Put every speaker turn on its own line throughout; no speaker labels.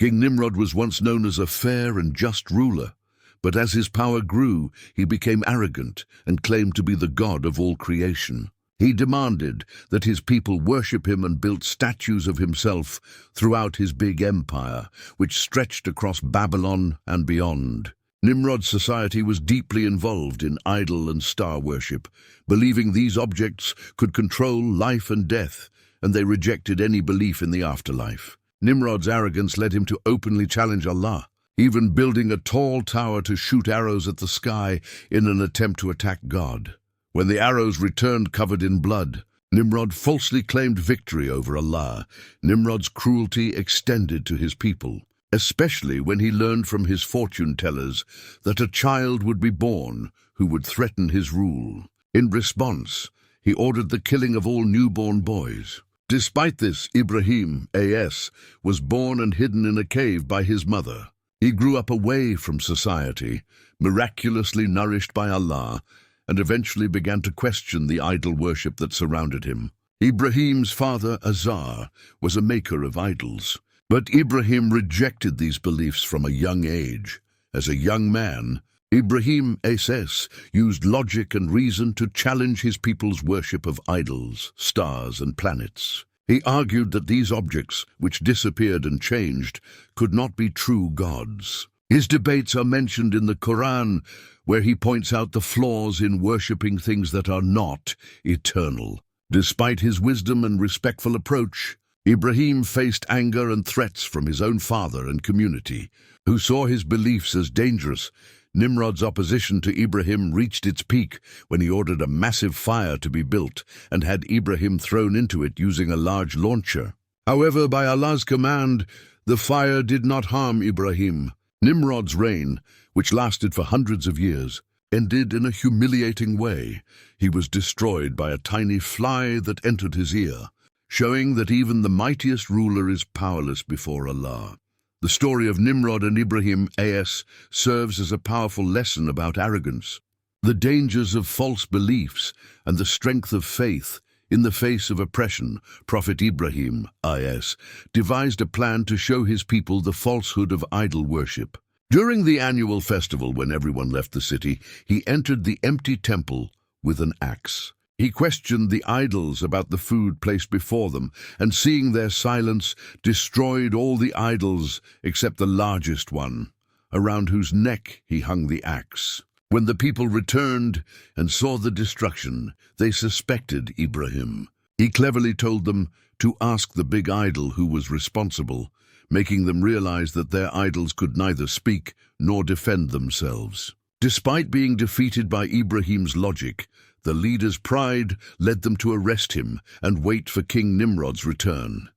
King Nimrod was once known as a fair and just ruler, but as his power grew, he became arrogant and claimed to be the god of all creation. He demanded that his people worship him and built statues of himself throughout his big empire, which stretched across Babylon and beyond. Nimrod's society was deeply involved in idol and star worship, believing these objects could control life and death, and they rejected any belief in the afterlife. Nimrod's arrogance led him to openly challenge Allah, even building a tall tower to shoot arrows at the sky in an attempt to attack God. When the arrows returned covered in blood, Nimrod falsely claimed victory over Allah. Nimrod's cruelty extended to his people, especially when he learned from his fortune-tellers that a child would be born who would threaten his rule. In response, he ordered the killing of all newborn boys. Despite this, Ibrahim, A.S., was born and hidden in a cave by his mother. He grew up away from society, miraculously nourished by Allah, and eventually began to question the idol worship that surrounded him. Ibrahim's father, Azar, was a maker of idols, but Ibrahim rejected these beliefs from a young age. As a young man, Ibrahim A.S. used logic and reason to challenge his people's worship of idols, stars, and planets. He argued that these objects, which disappeared and changed, could not be true gods. His debates are mentioned in the Quran, where he points out the flaws in worshipping things that are not eternal. Despite his wisdom and respectful approach, Ibrahim faced anger and threats from his own father and community, who saw his beliefs as dangerous. Nimrod's opposition to Ibrahim reached its peak when he ordered a massive fire to be built and had Ibrahim thrown into it using a large launcher. However, by Allah's command, the fire did not harm Ibrahim. Nimrod's reign, which lasted for hundreds of years, ended in a humiliating way. He was destroyed by a tiny fly that entered his ear, showing that even the mightiest ruler is powerless before Allah. The story of Nimrod and Ibrahim A.S. serves as a powerful lesson about arrogance, the dangers of false beliefs, and the strength of faith. In the face of oppression, Prophet Ibrahim A.S. devised a plan to show his people the falsehood of idol worship. During the annual festival, when everyone left the city, he entered the empty temple with an axe. He questioned the idols about the food placed before them, and seeing their silence, destroyed all the idols except the largest one, around whose neck he hung the axe. When the people returned and saw the destruction, they suspected Ibrahim. He cleverly told them to ask the big idol who was responsible, making them realize that their idols could neither speak nor defend themselves. Despite being defeated by Ibrahim's logic, the leader's pride led them to arrest him and wait for King Nimrod's return.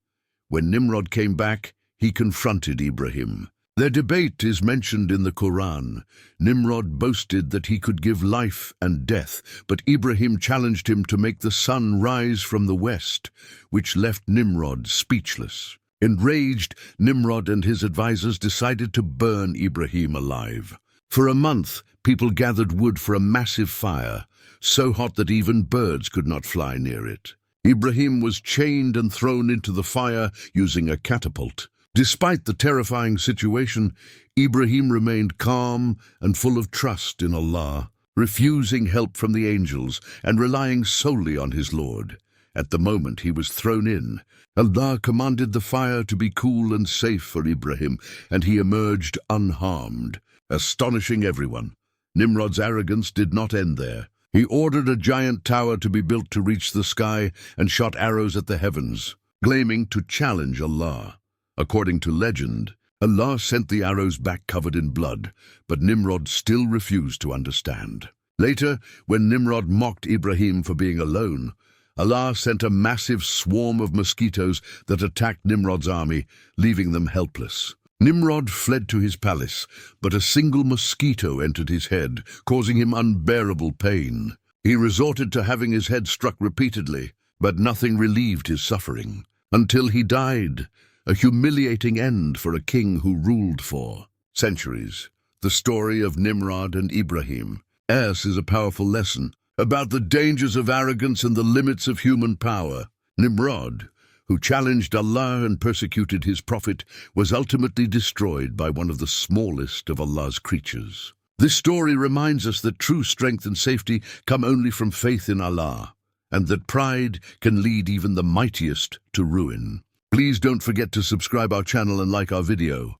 When Nimrod came back, he confronted Ibrahim. Their debate is mentioned in the Quran. Nimrod boasted that he could give life and death, but Ibrahim challenged him to make the sun rise from the west, which left Nimrod speechless. Enraged, Nimrod and his advisors decided to burn Ibrahim alive. For a month, people gathered wood for a massive fire, so hot that even birds could not fly near it. Ibrahim was chained and thrown into the fire using a catapult. Despite the terrifying situation, Ibrahim remained calm and full of trust in Allah, refusing help from the angels and relying solely on his Lord. At the moment he was thrown in, Allah commanded the fire to be cool and safe for Ibrahim, and he emerged unharmed, astonishing everyone. Nimrod's arrogance did not end there. He ordered a giant tower to be built to reach the sky and shot arrows at the heavens, claiming to challenge Allah. According to legend, Allah sent the arrows back covered in blood, but Nimrod still refused to understand. Later, when Nimrod mocked Ibrahim for being alone, Allah sent a massive swarm of mosquitoes that attacked Nimrod's army, leaving them helpless. Nimrod fled to his palace, but a single mosquito entered his head, causing him unbearable pain. He resorted to having his head struck repeatedly, but nothing relieved his suffering, until he died, a humiliating end for a king who ruled for centuries. The story of Nimrod and Ibrahim is a powerful lesson about the dangers of arrogance and the limits of human power. Nimrod, who challenged Allah and persecuted his prophet, was ultimately destroyed by one of the smallest of Allah's creatures. This story reminds us that true strength and safety come only from faith in Allah, and that pride can lead even the mightiest to ruin. Please don't forget to subscribe our channel and like our video.